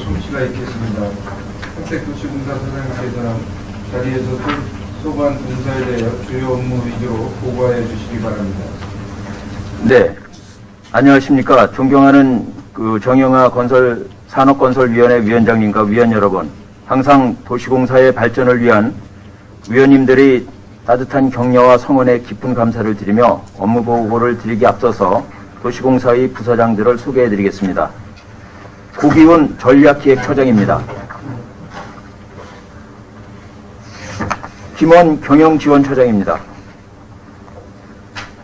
조치가 있겠습니다. 평택도시공사 사장님께서는 자리에서 소관 공사에 대하여 주요 업무 위주로 보고하여 주시기 바랍니다. 네, 안녕하십니까. 존경하는 정영하 산업건설위원회 위원장님과 위원 여러분, 항상 도시공사의 발전을 위한 위원님들의 따뜻한 격려와 성원에 깊은 감사를 드리며 업무 보고를 드리기 앞서서 도시공사의 부서장들을 소개해드리겠습니다. 고기훈 전략기획처장입니다. 김원 경영지원처장입니다.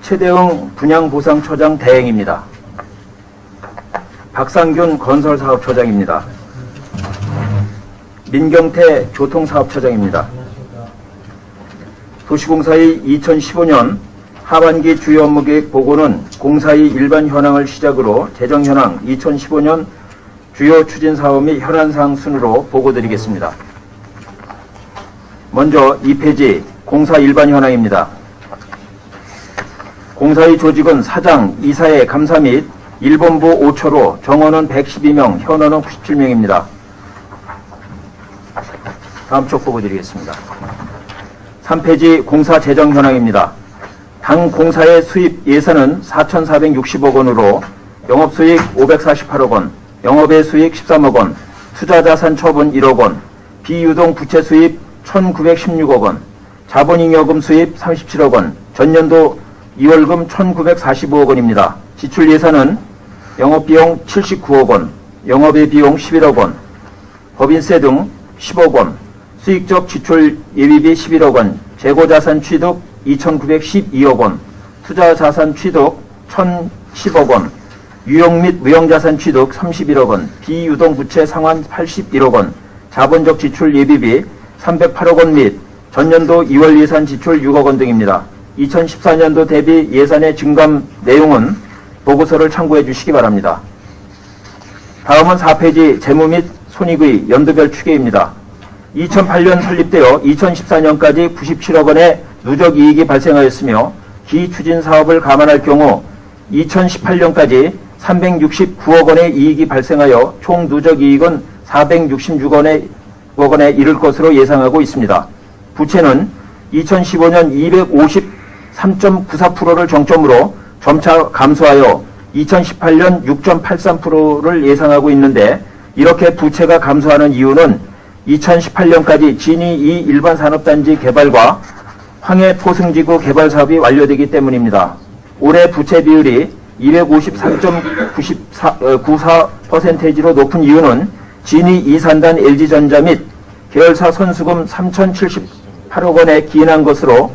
최대응 분양보상처장 대행입니다. 박상균 건설사업처장입니다. 민경태 교통사업처장입니다. 도시공사의 2015년 하반기 주요 업무계획 보고는 공사의 일반 현황을 시작으로 재정 현황 2015년 주요 추진 사업 및 현안사항 순으로 보고드리겠습니다. 먼저 2페이지 공사 일반 현황입니다. 공사의 조직은 사장, 이사회, 감사 및 일본부 5처로 정원은 112명, 현원은 97명입니다. 다음 쪽 보고드리겠습니다. 3페이지 공사 재정 현황입니다. 당 공사의 수입 예산은 4,460억 원으로 영업수익 548억 원, 영업외 수익 13억 원, 투자자산 처분 1억 원, 비유동 부채 수입 1,916억 원, 자본잉여금 수입 37억 원, 전년도 2월금 1,945억 원입니다. 지출 예산은 영업비용 79억 원, 영업외 비용 11억 원, 법인세 등 10억 원, 수익적 지출 예비비 11억 원, 재고자산 취득 2,912억 원, 투자자산 취득 1,010억 원, 유형 및 무형자산 취득 31억 원, 비유동 부채 상환 81억 원, 자본적 지출 예비비 308억 원 및 전년도 2월 예산 지출 6억 원 등입니다. 2014년도 대비 예산의 증감 내용은 보고서를 참고해 주시기 바랍니다. 다음은 4페이지 재무 및 손익의 연도별 추계입니다. 2008년 설립되어 2014년까지 97억 원의 누적 이익이 발생하였으며 기추진 사업을 감안할 경우 2018년까지 369억 원의 이익이 발생하여 총 누적 이익은 466억 원에 이를 것으로 예상하고 있습니다. 부채는 2015년 253.94%를 정점으로 점차 감소하여 2018년 6.83%를 예상하고 있는데, 이렇게 부채가 감소하는 이유는 2018년까지 진이 2 일반산업단지 개발과 황해 포승지구 개발 사업이 완료되기 때문입니다. 올해 부채 비율이 250.94%로 높은 이유는 진이 2산단 LG전자 및 계열사 선수금 3,078억 원에 기인한 것으로,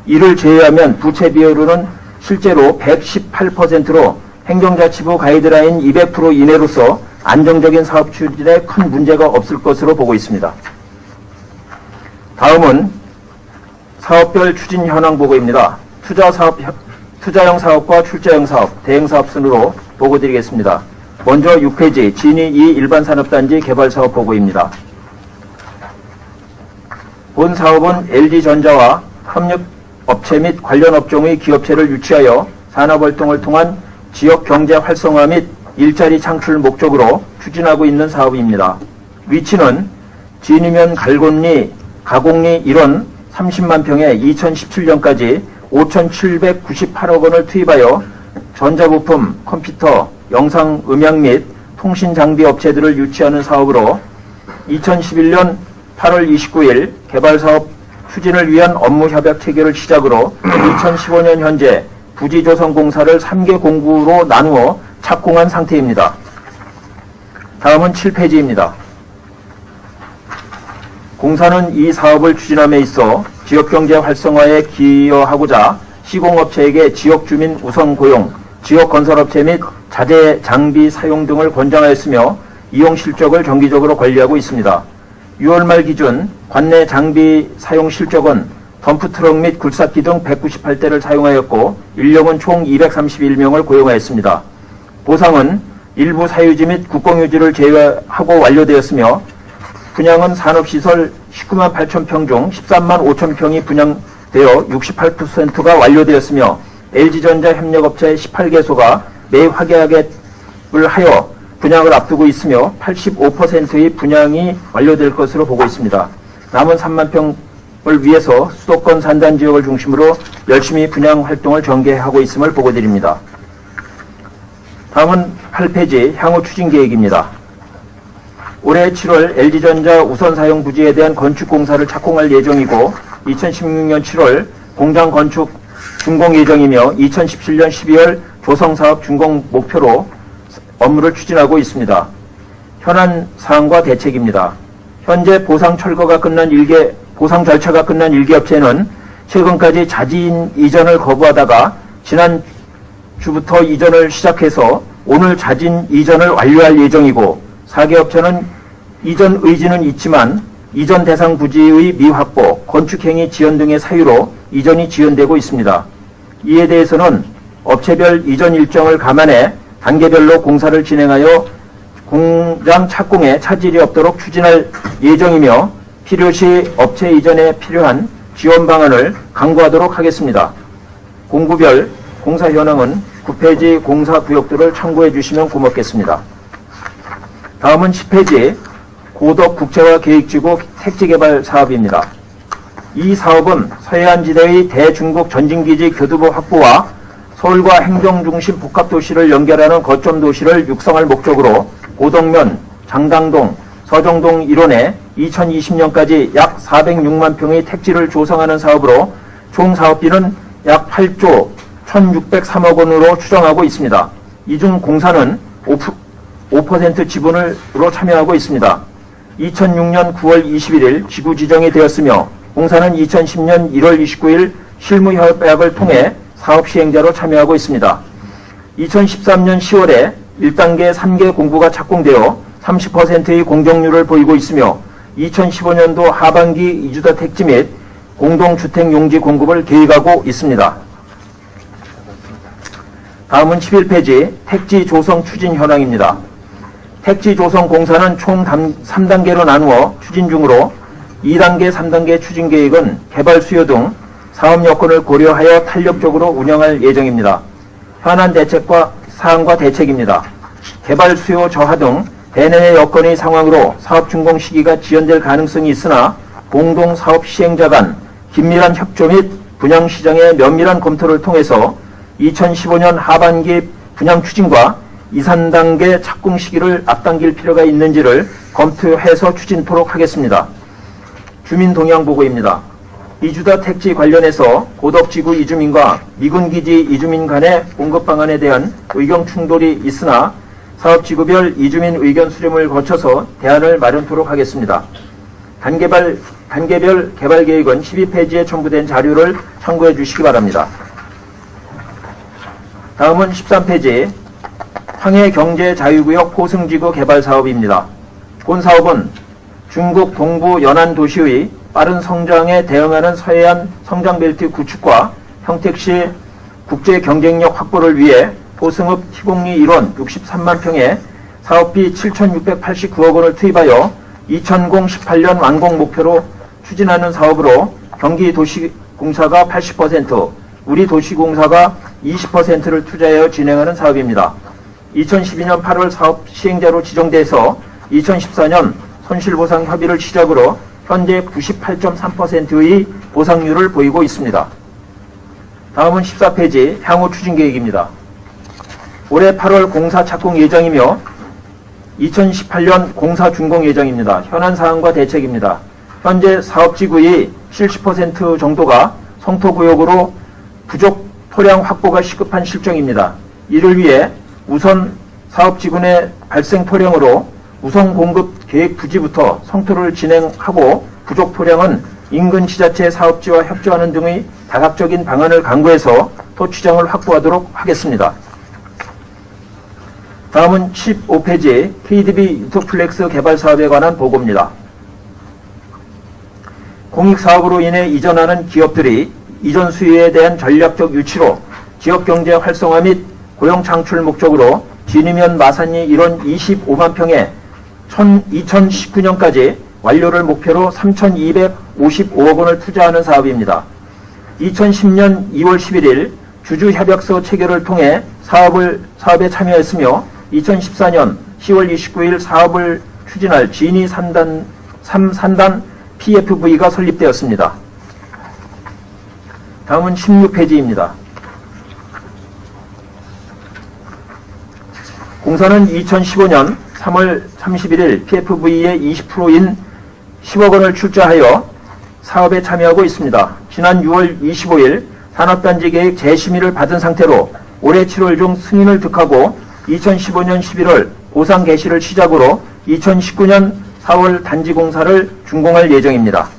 이를 제외하면 부채 비율은 실제로 118%로 행정자치부 가이드라인 200% 이내로서 안정적인 사업 추진에 큰 문제가 없을 것으로 보고 있습니다. 다음은 사업별 추진 현황 보고입니다. 투자형 사업과 출자형 사업, 대행 사업 순으로 보고드리겠습니다. 먼저 6페이지 진이 2 일반산업단지 개발 사업 보고입니다. 본 사업은 LG전자와 협력업체 및 관련 업종의 기업체를 유치하여 산업활동을 통한 지역경제 활성화 및 일자리 창출 목적으로 추진하고 있는 사업입니다. 위치는 진이면 갈곤리, 가곡리 일원 30만 평에 2017년까지 5,798억 원을 투입하여 전자부품, 컴퓨터, 영상, 음향 및 통신 장비 업체들을 유치하는 사업으로 2011년 8월 29일 개발사업 추진을 위한 업무 협약 체결을 시작으로 2015년 현재 부지조성공사를 3개 공구로 나누어 착공한 상태입니다. 다음은 7페이지입니다. 공사는 이 사업을 추진함에 있어 지역경제 활성화에 기여하고자 시공업체에게 지역주민 우선 고용, 지역건설업체 및 자재 장비 사용 등을 권장하였으며 이용 실적을 정기적으로 관리하고 있습니다. 6월 말 기준 관내 장비 사용 실적은 덤프트럭 및 굴삭기 등 198대를 사용하였고 인력은 총 231명을 고용하였습니다. 보상은 일부 사유지 및 국공유지를 제외하고 완료되었으며 분양은 산업시설 19만 8천 평 중 13만 5천 평이 분양되어 68%가 완료되었으며 LG전자 협력업체 18개소가 매 확약을 하여 분양 분양을 앞두고 있으며 85%의 분양이 완료될 것으로 보고 있습니다. 남은 3만 평을 위해서 수도권 산단 지역을 중심으로 열심히 분양 활동을 전개하고 있음을 보고드립니다. 다음은 8페이지 향후 추진 계획입니다. 올해 7월 LG전자 우선 사용 부지에 대한 건축 공사를 착공할 예정이고 2016년 7월 공장 건축 준공 예정이며 2017년 12월 조성사업 준공 목표로 업무를 추진하고 있습니다. 현안 사항과 대책입니다. 현재 보상 절차가 끝난 일개 업체는 최근까지 자진 이전을 거부하다가 지난 주부터 이전을 시작해서 오늘 자진 이전을 완료할 예정이고 4개 업체는 이전 의지는 있지만 이전 대상 부지의 미확보, 건축행위 지연 등의 사유로 이전이 지연되고 있습니다. 이에 대해서는 업체별 이전 일정을 감안해 단계별로 공사를 진행하여 공장 착공에 차질이 없도록 추진할 예정이며 필요시 업체 이전에 필요한 지원 방안을 강구하도록 하겠습니다. 공구별 공사 현황은 9페이지 공사 구역들을 참고해 주시면 고맙겠습니다. 다음은 10페이지 고덕 국제화 계획지구 택지개발 사업입니다. 이 사업은 서해안지대의 대중국 전진기지 교두보 확보와 서울과 행정중심 복합도시를 연결하는 거점 도시를 육성할 목적으로 고덕면, 장당동, 서정동 일원에 2020년까지 약 406만 평의 택지를 조성하는 사업으로 총 사업비는 약 8조 1,603억 원으로 추정하고 있습니다. 이 중 공사는 5% 지분으로 참여하고 있습니다. 2006년 9월 21일 지구 지정이 되었으며 공사는 2010년 1월 29일 실무협약을 통해 사업 시행자로 참여하고 있습니다. 2013년 10월에 1단계 3개 공구가 착공되어 30%의 공정률을 보이고 있으며 2015년도 하반기 이주다 택지 및 공동주택 용지 공급을 계획하고 있습니다. 다음은 11페이지 택지 조성 추진 현황입니다. 택지 조성 공사는 총 3단계로 나누어 추진 중으로 2단계, 3단계 추진 계획은 개발 수요 등 사업 여건을 고려하여 탄력적으로 운영할 예정입니다. 현안 대책과 사항과 대책입니다. 개발 수요 저하 등 대내의 여건의 상황으로 사업 준공 시기가 지연될 가능성이 있으나 공동 사업 시행자 간 긴밀한 협조 및 분양 시장의 면밀한 검토를 통해서 2015년 하반기 분양 추진과 2, 3단계 착공 시기를 앞당길 필요가 있는지를 검토해서 추진토록 하겠습니다. 주민 동향 보고입니다. 이주다 택지 관련해서 고덕지구 이주민과 미군기지 이주민 간의 공급 방안에 대한 의견 충돌이 있으나 사업지구별 이주민 의견 수렴을 거쳐서 대안을 마련토록 하겠습니다. 단계별 개발 계획은 12페이지에 첨부된 자료를 참고해 주시기 바랍니다. 다음은 13페이지 황해경제자유구역 포승지구 개발 사업입니다. 본 사업은 중국 동부 연안 도시의 빠른 성장에 대응하는 서해안 성장벨트 구축과 평택시 국제 경쟁력 확보를 위해 포승읍 시공리 1원 63만 평에 사업비 7,689억 원을 투입하여 2018년 완공 목표로 추진하는 사업으로 경기도시공사가 80%, 우리도시공사가 20%를 투자하여 진행하는 사업입니다. 2012년 8월 사업 시행자로 지정돼서 2014년 손실보상 협의를 시작으로 현재 98.3%의 보상률을 보이고 있습니다. 다음은 14페이지 향후 추진 계획입니다. 올해 8월 공사 착공 예정이며 2018년 공사 준공 예정입니다. 현안 사항과 대책입니다. 현재 사업지구의 70% 정도가 성토구역으로 부족 토량 확보가 시급한 실정입니다. 이를 위해 우선 사업지구 내 발생 토량으로 우선 공급 계획 부지부터 성토를 진행하고 부족 토량은 인근 지자체 사업지와 협조하는 등의 다각적인 방안을 강구해서 토취장을 확보하도록 하겠습니다. 다음은 15페이지 KDB 유토플렉스 개발 사업에 관한 보고입니다. 공익사업으로 인해 이전하는 기업들이 이전 수요에 대한 전략적 유치로 지역경제 활성화 및 고용 창출 목적으로 진이면 마산리 1원 25만 평에 2019년까지 완료를 목표로 3,255억 원을 투자하는 사업입니다. 2010년 2월 11일 주주협약서 체결을 통해 사업에 참여했으며 2014년 10월 29일 사업을 추진할 진이 3산단 PFV가 설립되었습니다. 다음은 16페이지입니다. 공사는 2015년 3월 31일 PFV의 20%인 10억 원을 출자하여 사업에 참여하고 있습니다. 지난 6월 25일 산업단지 계획 재심의를 받은 상태로 올해 7월 중 승인을 득하고 2015년 11월 보상 개시를 시작으로 2019년 4월 단지 공사를 준공할 예정입니다.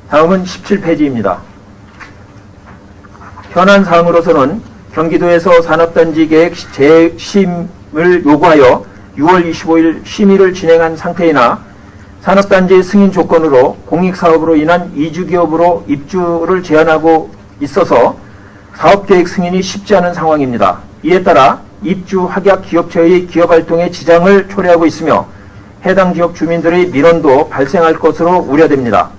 다음은 17페이지입니다. 현안 사항으로서는 경기도에서 산업단지 계획 재심을 요구하여 6월 25일 심의를 진행한 상태이나 산업단지 승인 조건으로 공익사업으로 인한 이주기업으로 입주를 제한하고 있어서 사업계획 승인이 쉽지 않은 상황입니다. 이에 따라 입주 확약 기업체의 기업활동에 지장을 초래하고 있으며 해당 지역 주민들의 민원도 발생할 것으로 우려됩니다.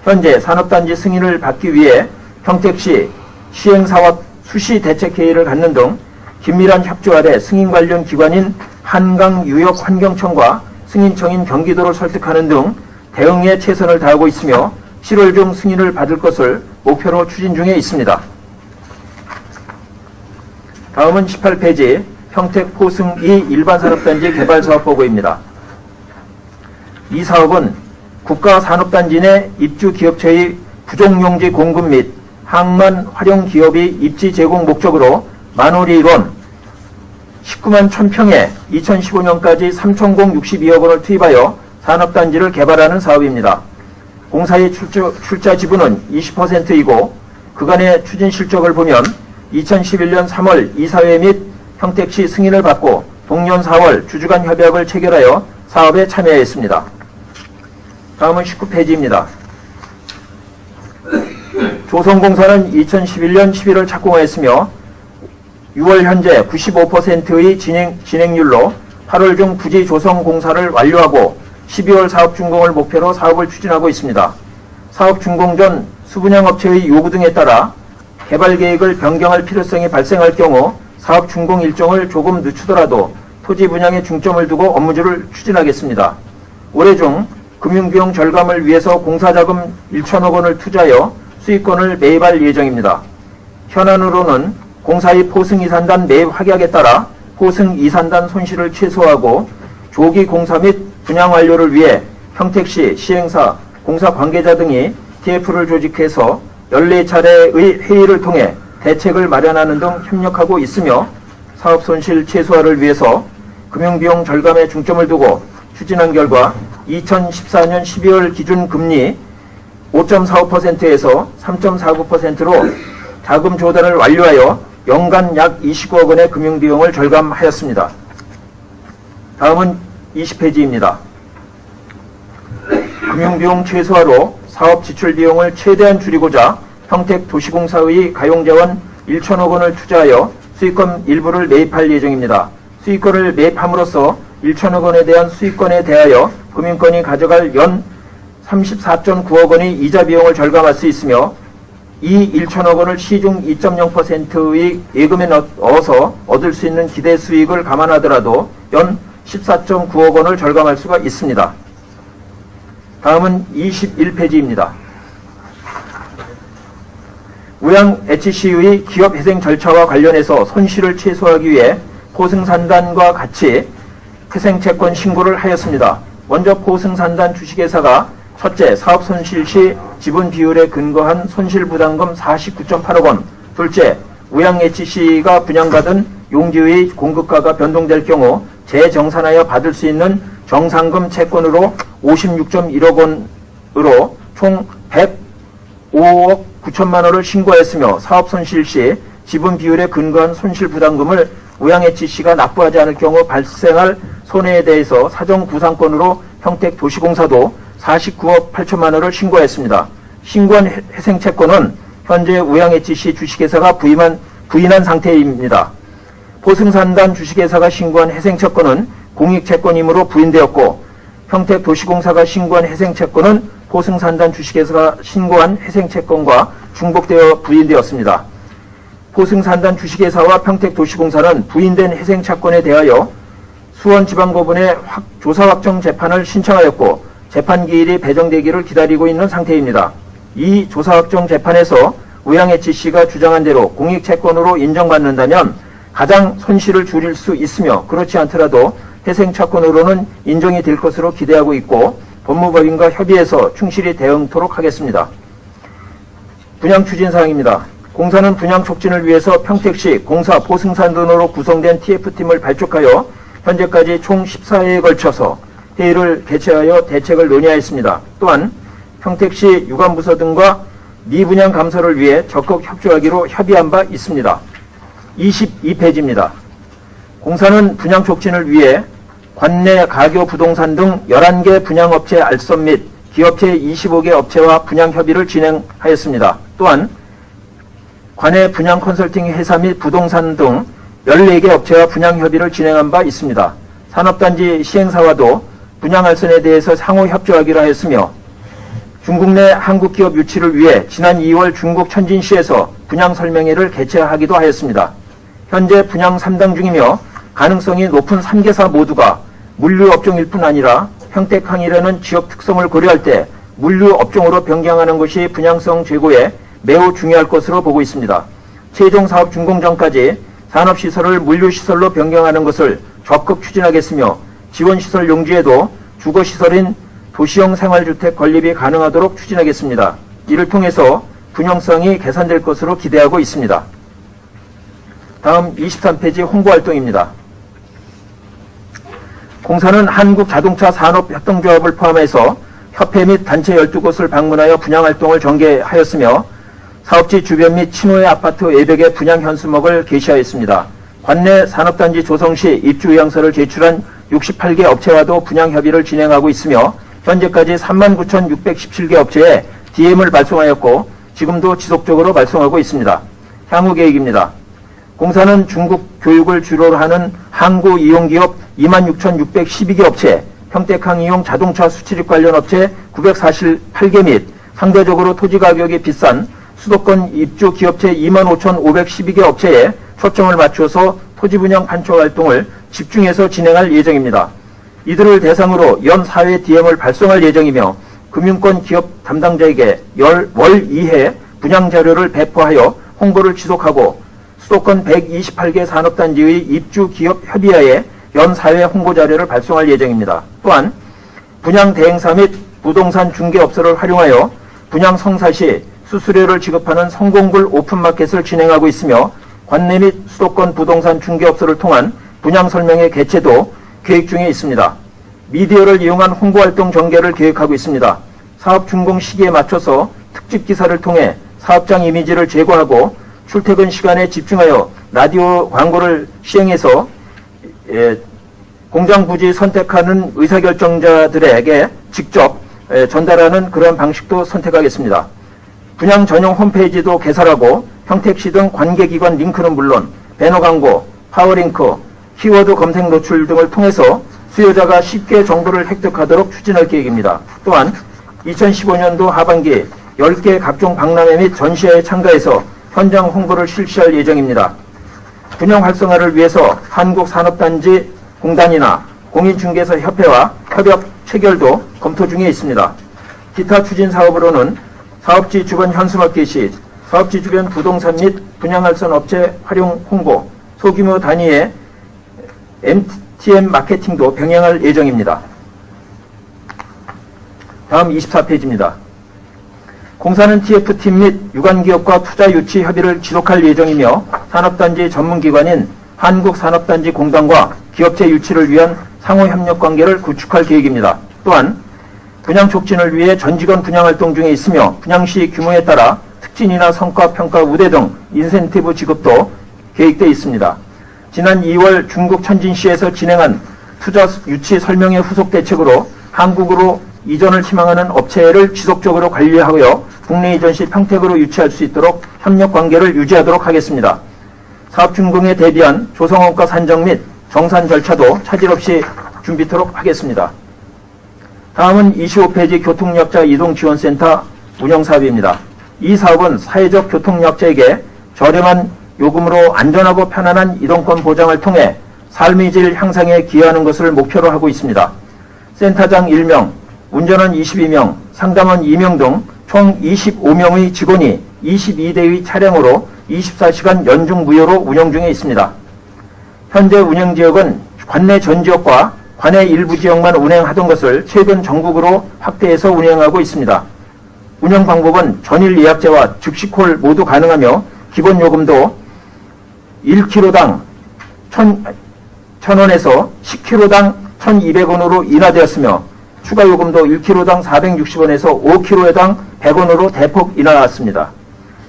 현재 산업단지 승인을 받기 위해 평택시 시행사와 수시 대책회의를 갖는 등 긴밀한 협조 아래 승인 관련 기관인 한강유역환경청과 승인청인 경기도를 설득하는 등 대응에 최선을 다하고 있으며 7월 중 승인을 받을 것을 목표로 추진 중에 있습니다. 다음은 18페이지 평택 포승 2 일반산업단지 개발사업보고입니다. 이 사업은 국가산업단지 내 입주기업체의 부족용지 공급 및 항만 활용 기업이 입지 제공 목적으로 만호리 1원 19만 1000평에 2015년까지 3,062억 원을 투입하여 산업단지를 개발하는 사업입니다. 공사의 출자 지분은 20%이고 그간의 추진 실적을 보면 2011년 3월 이사회 및 평택시 승인을 받고 동년 4월 주주간 협약을 체결하여 사업에 참여했습니다. 다음은 19페이지입니다. 조성공사는 2011년 11월 착공하였으며 6월 현재 95%의 진행률로 8월 중 부지 조성 공사를 완료하고 12월 사업 준공을 목표로 사업을 추진하고 있습니다. 사업 준공 전 수분양업체의 요구 등에 따라 개발 계획을 변경할 필요성이 발생할 경우 사업 준공 일정을 조금 늦추더라도 토지 분양에 중점을 두고 업무주를 추진하겠습니다. 올해 중 금융비용 절감을 위해서 공사자금 1천억 원을 투자하여 수익권을 매입할 예정입니다. 현안으로는 공사의 포승 2산단 매입 확약에 따라 포승 2산단 손실을 최소화하고 조기 공사 및 분양 완료를 위해 평택시, 시행사, 공사 관계자 등이 TF를 조직해서 14차례의 회의를 통해 대책을 마련하는 등 협력하고 있으며 사업 손실 최소화를 위해서 금융비용 절감에 중점을 두고 추진한 결과 2014년 12월 기준 금리 5.45%에서 3.49%로 자금 조달을 완료하여 연간 약 29억 원의 금융비용을 절감하였습니다. 다음은 20페이지입니다. 금융비용 최소화로 사업 지출 비용을 최대한 줄이고자 평택도시공사의 가용자원 1천억 원을 투자하여 수익권 일부를 매입할 예정입니다. 수익권을 매입함으로써 1천억 원에 대한 수익권에 대하여 금융권이 가져갈 연 34.9억 원의 이자 비용을 절감할 수 있으며 이 1천억 원을 시중 2.0%의 예금에 넣어서 얻을 수 있는 기대 수익을 감안하더라도 연 14.9억 원을 절감할 수가 있습니다. 다음은 21페이지입니다. 우양 HC의 기업회생 절차와 관련해서 손실을 최소화하기 위해 포승산단과 같이 회생채권 신고를 하였습니다. 먼저 포승산단 주식회사가 첫째, 사업 손실 시 지분 비율에 근거한 손실부담금 49.8억 원. 둘째, 우양 HC가 분양받은 용지의 공급가가 변동될 경우 재정산하여 받을 수 있는 정상금 채권으로 56.1억 원으로 총 105억 9천만 원을 신고하였으며 사업 손실 시 지분 비율에 근거한 손실부담금을 우양 HC가 납부하지 않을 경우 발생할 손해에 대해서 사정구상권으로 평택도시공사도 49억 8천만 원을 신고했습니다. 신고한 회생채권은 현재 우양 HC 주식회사가 부인한 상태입니다. 포승산단 주식회사가 신고한 회생채권은 공익채권이므로 부인되었고 평택도시공사가 신고한 회생채권은 포승산단 주식회사가 신고한 회생채권과 중복되어 부인되었습니다. 포승산단 주식회사와 평택도시공사는 부인된 회생채권에 대하여 수원지방법원에 조사 확정 재판을 신청하였고 재판 기일이 배정되기를 기다리고 있는 상태입니다. 이 조사 확정 재판에서 우양해치 씨가 주장한 대로 공익채권으로 인정받는다면 가장 손실을 줄일 수 있으며 그렇지 않더라도 회생채권으로는 인정이 될 것으로 기대하고 있고 법무법인과 협의해서 충실히 대응토록 하겠습니다. 분양 추진 사항입니다. 공사는 분양 촉진을 위해서 평택시 공사 보승산동으로 구성된 TF팀을 발족하여 현재까지 총 14회에 걸쳐서 회의를 개최하여 대책을 논의하였습니다. 또한 평택시 유관부서 등과 미분양 감소를 위해 적극 협조하기로 협의한 바 있습니다. 22페이지입니다. 공사는 분양 촉진을 위해 관내 가교 부동산 등 11개 분양업체 알선 및 기업체 25개 업체와 분양 협의를 진행하였습니다. 또한 관내 분양 컨설팅 회사 및 부동산 등 14개 업체와 분양 협의를 진행한 바 있습니다. 산업단지 시행사와도 분양 알선에 대해서 상호 협조하기로 하였으며 중국 내 한국 기업 유치를 위해 지난 2월 중국 천진시에서 분양 설명회를 개최하기도 하였습니다. 현재 분양 3당 중이며 가능성이 높은 3개사 모두가 물류업종일 뿐 아니라 평택항이라는 지역 특성을 고려할 때 물류업종으로 변경하는 것이 분양성 제고에 매우 중요할 것으로 보고 있습니다. 최종 사업 준공 전까지 산업시설을 물류시설로 변경하는 것을 적극 추진하겠으며 지원시설 용지에도 주거시설인 도시형 생활주택 건립이 가능하도록 추진하겠습니다. 이를 통해서 분용성이 개선될 것으로 기대하고 있습니다. 다음 23페이지 홍보활동입니다. 공사는 한국자동차산업협동조합을 포함해서 협회 및 단체 12곳을 방문하여 분양활동을 전개하였으며 사업지 주변 및 친호의 아파트 외벽에 분양 현수막을 게시하였습니다. 관내 산업단지 조성 시 입주의향서를 제출한 68개 업체와도 분양 협의를 진행하고 있으며 현재까지 39,617개 업체에 DM을 발송하였고 지금도 지속적으로 발송하고 있습니다. 향후 계획입니다. 공사는 중국 교육을 주로 하는 항구 이용기업 26,612개 업체, 평택항 이용 자동차 수출입 관련 업체 948개 및 상대적으로 토지 가격이 비싼 수도권 입주 기업체 25,512개 업체에 초점을 맞춰서 토지 분양 판촉 활동을 집중해서 진행할 예정입니다. 이들을 대상으로 연 4회 DM을 발송할 예정이며 금융권 기업 담당자에게 월 2회 분양 자료를 배포하여 홍보를 지속하고 수도권 128개 산업단지의 입주 기업 협의하에 연 4회 홍보 자료를 발송할 예정입니다. 또한 분양 대행사 및 부동산 중개업소를 활용하여 분양 성사 시 수수료를 지급하는 성공불 오픈마켓을 진행하고 있으며 관내 및 수도권 부동산 중개업소를 통한 분양 설명회 개최도 계획 중에 있습니다. 미디어를 이용한 홍보활동 전개를 계획하고 있습니다. 사업 준공 시기에 맞춰서 특집 기사를 통해 사업장 이미지를 제고하고 출퇴근 시간에 집중하여 라디오 광고를 시행해서 공장 부지 선택하는 의사결정자들에게 직접 전달하는 그런 방식도 선택하겠습니다. 분양 전용 홈페이지도 개설하고 평택시 등 관계기관 링크는 물론 배너 광고, 파워링크, 키워드 검색 노출 등을 통해서 수요자가 쉽게 정보를 획득하도록 추진할 계획입니다. 또한 2015년도 하반기 10개 각종 박람회 및 전시회에 참가해서 현장 홍보를 실시할 예정입니다. 분양 활성화를 위해서 한국산업단지 공단이나 공인중개사 협회와 협약 체결도 검토 중에 있습니다. 기타 추진 사업으로는 사업지 주변 현수막 게시, 사업지 주변 부동산 및 분양할선 업체 활용 홍보, 소규모 단위의 MTM 마케팅도 병행할 예정입니다. 다음 24페이지입니다. 공사는 TF팀 및 유관기업과 투자 유치 협의를 지속할 예정이며 산업단지 전문기관인 한국산업단지공단과 기업체 유치를 위한 상호협력관계를 구축할 계획입니다. 또한 분양 촉진을 위해 전직원 분양활동 중에 있으며 분양시 규모에 따라 특진이나 성과평가 우대 등 인센티브 지급도 계획되어 있습니다. 지난 2월 중국 천진시에서 진행한 투자 유치 설명회 후속 대책으로 한국으로 이전을 희망하는 업체를 지속적으로 관리하고요. 국내 이전 시 평택으로 유치할 수 있도록 협력관계를 유지하도록 하겠습니다. 사업 준공에 대비한 조성원가 산정 및 정산 절차도 차질 없이 준비토록 하겠습니다. 다음은 25페이지 교통약자 이동지원센터 운영사업입니다. 이 사업은 사회적 교통약자에게 저렴한 요금으로 안전하고 편안한 이동권 보장을 통해 삶의 질 향상에 기여하는 것을 목표로 하고 있습니다. 센터장 1명, 운전원 22명, 상담원 2명 등 총 25명의 직원이 22대의 차량으로 24시간 연중 무휴로 운영 중에 있습니다. 현재 운영 지역은 관내 전 지역과 관내 일부 지역만 운행하던 것을 최근 전국으로 확대해서 운영하고 있습니다. 운영 방법은 전일 예약제와 즉시콜 모두 가능하며 기본 요금도 1km당 1,000원에서 10km당 1,200원으로 인하되었으며 추가 요금도 1km당 460원에서 5km당 100원으로 대폭 인하했습니다.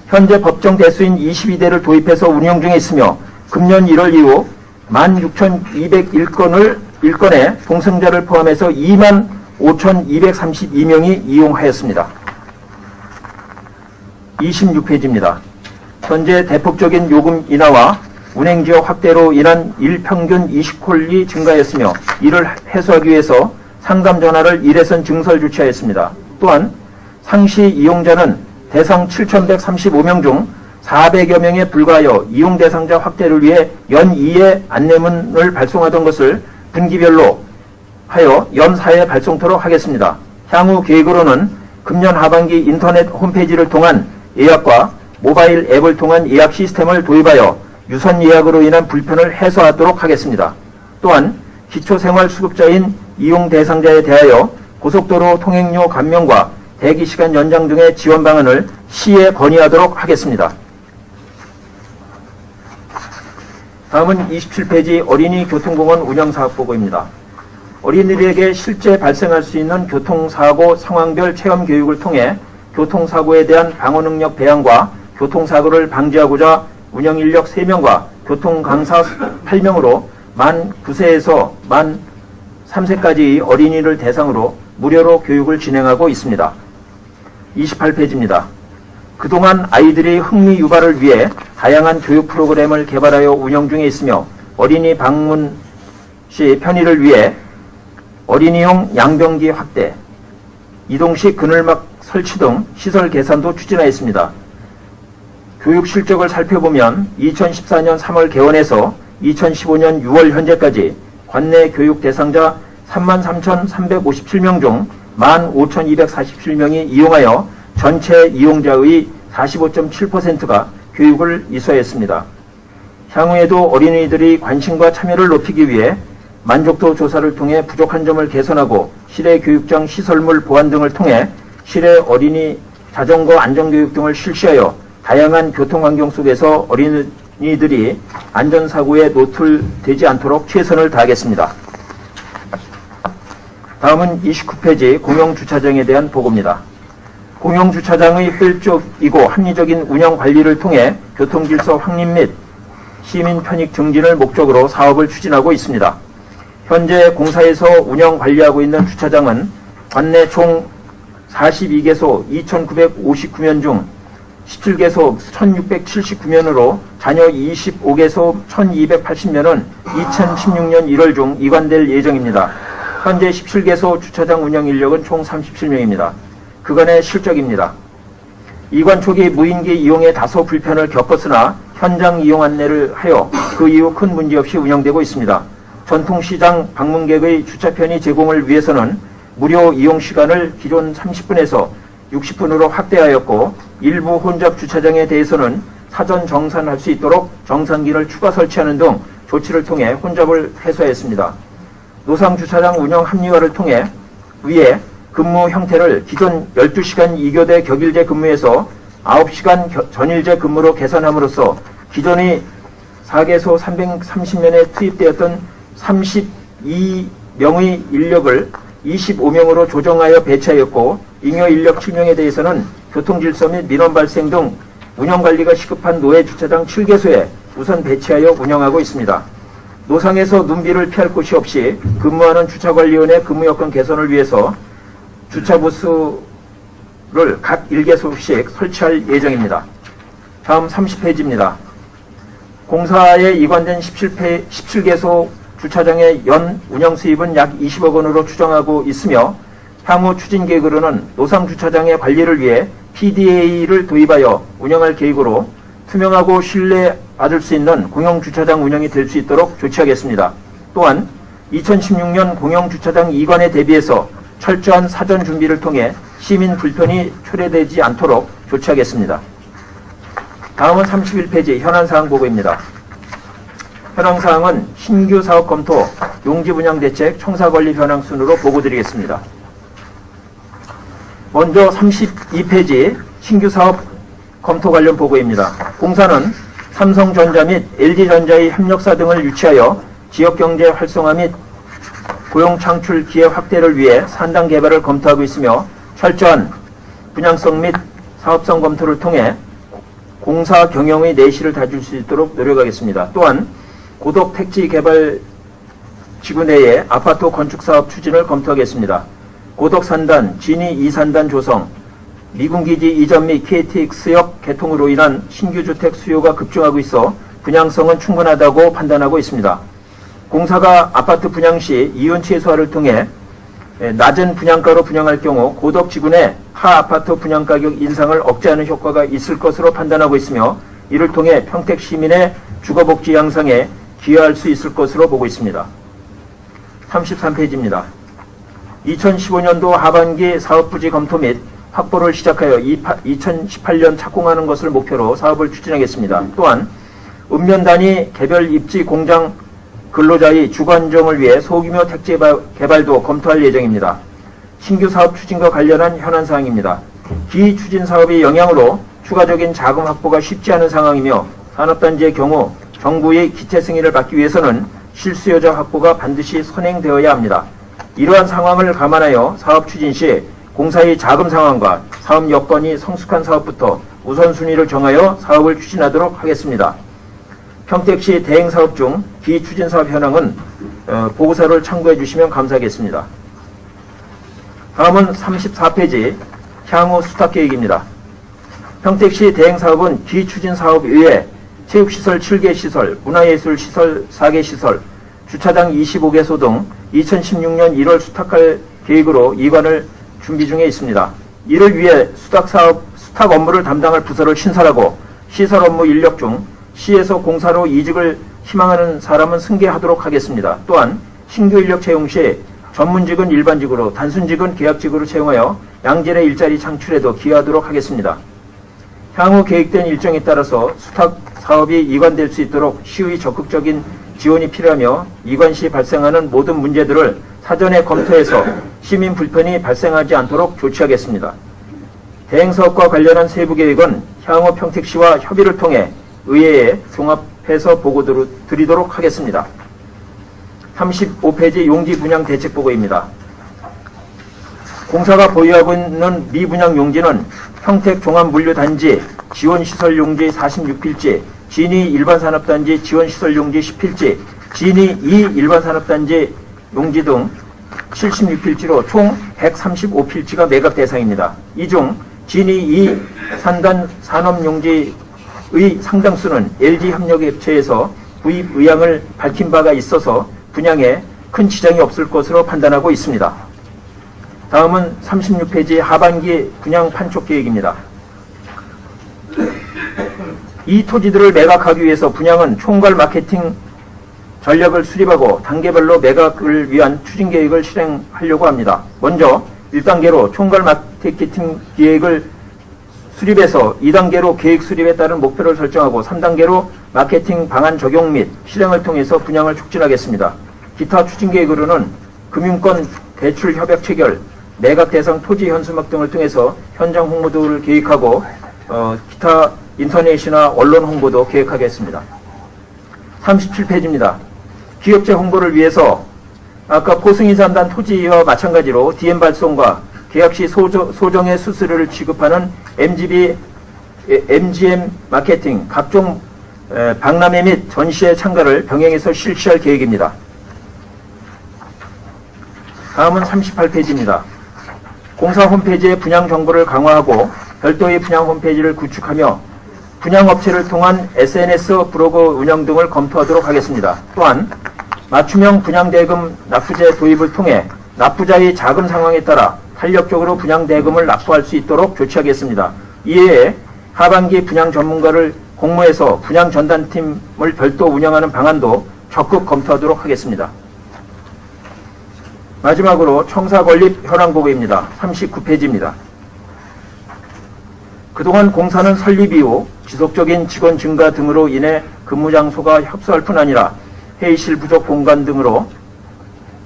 현재 법정 대수인 22대를 도입해서 운영 중에 있으며 금년 1월 이후 16,201건의 동승자를 포함해서 25,232명이 이용하였습니다. 26페이지입니다. 현재 대폭적인 요금 인하와 운행지역 확대로 인한 일평균 20콜이 증가했으며 이를 해소하기 위해서 상담 전화를 1회선 증설 조치하였습니다. 또한 상시 이용자는 대상 7,135명 중 400여 명에 불과하여 이용 대상자 확대를 위해 연 2회 안내문을 발송하던 것을 분기별로 하여 연 4회 발송토록 하겠습니다. 향후 계획으로는 금년 하반기 인터넷 홈페이지를 통한 예약과 모바일 앱을 통한 예약 시스템을 도입하여 유선 예약으로 인한 불편을 해소하도록 하겠습니다. 또한 기초생활수급자인 이용 대상자에 대하여 고속도로 통행료 감면과 대기시간 연장 등의 지원 방안을 시에 건의하도록 하겠습니다. 다음은 27페이지 어린이 교통공원 운영사업보고입니다. 어린이들에게 실제 발생할 수 있는 교통사고 상황별 체험 교육을 통해 교통사고에 대한 방어능력 배양과 교통사고를 방지하고자 운영인력 3명과 교통강사 8명으로 만 9세에서 만 3세까지의 어린이를 대상으로 무료로 교육을 진행하고 있습니다. 28페이지입니다. 그동안 아이들의 흥미 유발을 위해 다양한 교육 프로그램을 개발하여 운영 중에 있으며 어린이 방문 시 편의를 위해 어린이용 양변기 확대, 이동식 그늘막 설치 등 시설 개선도 추진하였습니다. 교육 실적을 살펴보면 2014년 3월 개원에서 2015년 6월 현재까지 관내 교육 대상자 33,357명 중 15,247명이 이용하여 전체 이용자의 45.7%가 교육을 이수하였습니다. 향후에도 어린이들의 관심과 참여를 높이기 위해 만족도 조사를 통해 부족한 점을 개선하고 실외 교육장 시설물 보완 등을 통해 실외 어린이 자전거 안전교육 등을 실시하여 다양한 교통환경 속에서 어린이들이 안전사고에 노출되지 않도록 최선을 다하겠습니다. 다음은 29페이지 공영주차장에 대한 보고입니다. 공영주차장의 효율적이고 합리적인 운영관리를 통해 교통질서 확립 및 시민 편익 증진을 목적으로 사업을 추진하고 있습니다. 현재 공사에서 운영관리하고 있는 주차장은 관내 총 42개소 2,959면 중 17개소 1,679면으로 잔여 25개소 1,280면은 2016년 1월 중 이관될 예정입니다. 현재 17개소 주차장 운영 인력은 총 37명입니다. 그간의 실적입니다. 이관 초기 무인기 이용에 다소 불편을 겪었으나 현장 이용 안내를 하여 그 이후 큰 문제 없이 운영되고 있습니다. 전통시장 방문객의 주차 편의 제공을 위해서는 무료 이용 시간을 기존 30분에서 60분으로 확대하였고 일부 혼잡 주차장에 대해서는 사전 정산할 수 있도록 정산기를 추가 설치하는 등 조치를 통해 혼잡을 해소했습니다. 노상 주차장 운영 합리화를 통해 위에 근무 형태를 기존 12시간 2교대 격일제 근무에서 9시간 전일제 근무로 개선함으로써 기존의 4개소 330면에 투입되었던 32명의 인력을 25명으로 조정하여 배치하였고 잉여 인력 7명에 대해서는 교통질서 및 민원 발생 등 운영관리가 시급한 노예 주차장 7개소에 우선 배치하여 운영하고 있습니다. 노상에서 눈비를 피할 곳이 없이 근무하는 주차관리원의 근무 여건 개선을 위해서 주차부스를 각 1개소씩 설치할 예정입니다. 다음 30페이지입니다. 공사에 이관된 17개소 주차장의 연 운영 수입은 약 20억 원으로 추정하고 있으며 향후 추진 계획으로는 노상 주차장의 관리를 위해 PDA를 도입하여 운영할 계획으로 투명하고 신뢰할 받을 수 있는 공영주차장 운영이 될 수 있도록 조치하겠습니다. 또한 2016년 공영주차장 이관에 대비해서 철저한 사전 준비를 통해 시민 불편이 초래되지 않도록 조치하겠습니다. 다음은 31페이지 현안사항 보고입니다. 현황사항은 신규 사업 검토, 용지 분양 대책, 청사관리 현황 순으로 보고드리겠습니다. 먼저 32페이지 신규 사업 검토 관련 보고입니다. 공사는 삼성전자 및 LG전자의 협력사 등을 유치하여 지역경제 활성화 및 고용 창출 기회 확대를 위해 산당 개발을 검토하고 있으며 철저한 분양성 및 사업성 검토를 통해 공사 경영의 내실을 다질 수 있도록 노력하겠습니다. 또한 고덕 택지 개발 지구 내에 아파트 건축 사업 추진을 검토하겠습니다. 고덕 산단, 진이 2산단 조성, 미군기지 이전 및 KTX역 개통으로 인한 신규 주택 수요가 급증하고 있어 분양성은 충분하다고 판단하고 있습니다. 공사가 아파트 분양 시 이윤 최소화를 통해 낮은 분양가로 분양할 경우 고덕 지구 내 하 아파트 분양가격 인상을 억제하는 효과가 있을 것으로 판단하고 있으며 이를 통해 평택 시민의 주거복지 향상에 기여할 수 있을 것으로 보고 있습니다. 33페이지입니다. 2015년도 하반기 사업부지 검토 및 확보를 시작하여 2018년 착공하는 것을 목표로 사업을 추진하겠습니다. 또한 읍면 단위 개별 입지 공장 근로자의 주거 안정을 위해 소규모 택지 개발도 검토할 예정입니다. 신규 사업 추진과 관련한 현안사항입니다. 기추진 사업의 영향으로 추가적인 자금 확보가 쉽지 않은 상황이며 산업단지의 경우 정부의 기체 승인을 받기 위해서는 실수요자 확보가 반드시 선행되어야 합니다. 이러한 상황을 감안하여 사업 추진 시 공사의 자금 상황과 사업 여건이 성숙한 사업부터 우선순위를 정하여 사업을 추진하도록 하겠습니다. 평택시 대행사업 중 기추진사업 현황은 보고서를 참고해 주시면 감사하겠습니다. 다음은 34페이지 향후 수탁계획입니다. 평택시 대행사업은 기추진사업 외에 체육시설 7개 시설, 문화예술시설 4개 시설, 주차장 25개소 등 2016년 1월 수탁할 계획으로 이관을 준비 중에 있습니다. 이를 위해 수탁 업무를 담당할 부서를 신설하고 시설 업무 인력 중 시에서 공사로 이직을 희망하는 사람은 승계하도록 하겠습니다. 또한 신규 인력 채용 시 전문직은 일반직으로, 단순직은 계약직으로 채용하여 양질의 일자리 창출에도 기여하도록 하겠습니다. 향후 계획된 일정에 따라서 수탁 사업이 이관될 수 있도록 시의 적극적인 지원이 필요하며 이관 시 발생하는 모든 문제들을 사전에 검토해서 시민 불편이 발생하지 않도록 조치하겠습니다. 대행사업과 관련한 세부 계획은 향후 평택시와 협의를 통해 의회에 종합해서 보고 드리도록 하겠습니다. 35페이지 용지 분양 대책 보고입니다. 공사가 보유하고 있는 미분양 용지는 평택 종합물류단지 지원시설 용지 46필지, 진이 일반산업단지 지원시설 용지 10필지, 진이 2 일반산업단지 용지 등 76필지로 총 135필지가 매각 대상입니다. 이 중 진이 2 산단 산업용지의 상당수는 LG협력업체에서 구입 의향을 밝힌 바가 있어서 분양에 큰 지장이 없을 것으로 판단하고 있습니다. 다음은 36페이지 하반기 분양 판촉 계획입니다. 이 토지들을 매각하기 위해서 분양은 총괄 마케팅 전략을 수립하고 단계별로 매각을 위한 추진 계획을 실행하려고 합니다. 먼저 1단계로 총괄 마케팅 계획을 수립해서 2단계로 계획 수립에 따른 목표를 설정하고 3단계로 마케팅 방안 적용 및 실행을 통해서 분양을 촉진하겠습니다. 기타 추진 계획으로는 금융권 대출 협약 체결, 매각 대상 토지 현수막 등을 통해서 현장 홍보도를 계획하고 기타 인터넷이나 언론 홍보도 계획하겠습니다. 37페이지입니다. 기업체 홍보를 위해서 아까 포승이 산단 토지와 마찬가지로 DM 발송과 계약 시 소정의 수수료를 지급하는 MGM 마케팅, 각종 박람회 및 전시회 참가를 병행해서 실시할 계획입니다. 다음은 38페이지입니다. 공사 홈페이지의 분양 정보를 강화하고 별도의 분양 홈페이지를 구축하며 분양업체를 통한 SNS 브로그 운영 등을 검토하도록 하겠습니다. 또한 맞춤형 분양대금 납부제 도입을 통해 납부자의 자금 상황에 따라 탄력적으로 분양대금을 납부할 수 있도록 조치하겠습니다. 이에 하반기 분양 전문가를 공모해서 분양 전담팀을 별도 운영하는 방안도 적극 검토하도록 하겠습니다. 마지막으로 청사 건립 현황 보고입니다. 39페이지입니다. 그동안 공사는 설립 이후 지속적인 직원 증가 등으로 인해 근무 장소가 협소할 뿐 아니라 회의실 부족 공간 등으로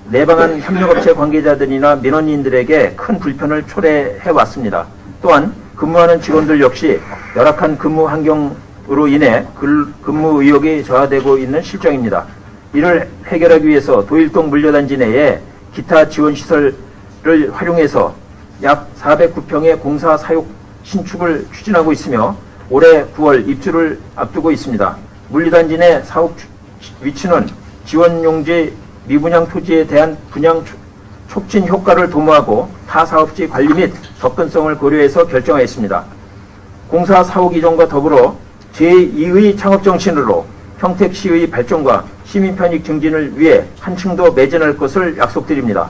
내방한 협력업체 관계자들이나 민원인들에게 큰 불편을 초래해 왔습니다. 또한 근무하는 직원들 역시 열악한 근무 환경으로 인해 근무 의욕이 저하되고 있는 실정입니다. 이를 해결하기 위해서 도일동 물류단지 내에 기타 지원시설을 활용해서 약 409평의 공사 사육 신축을 추진하고 있으며 올해 9월 입주를 앞두고 있습니다. 물류단지 내 사업 위치는 지원용지 미분양 토지에 대한 분양 촉진 효과를 도모하고 타 사업지 관리 및 접근성을 고려해서 결정하였습니다. 공사 사옥 이전과 더불어 제2의 창업정신으로 평택시의 발전과 시민 편익 증진을 위해 한층 더 매진할 것을 약속드립니다.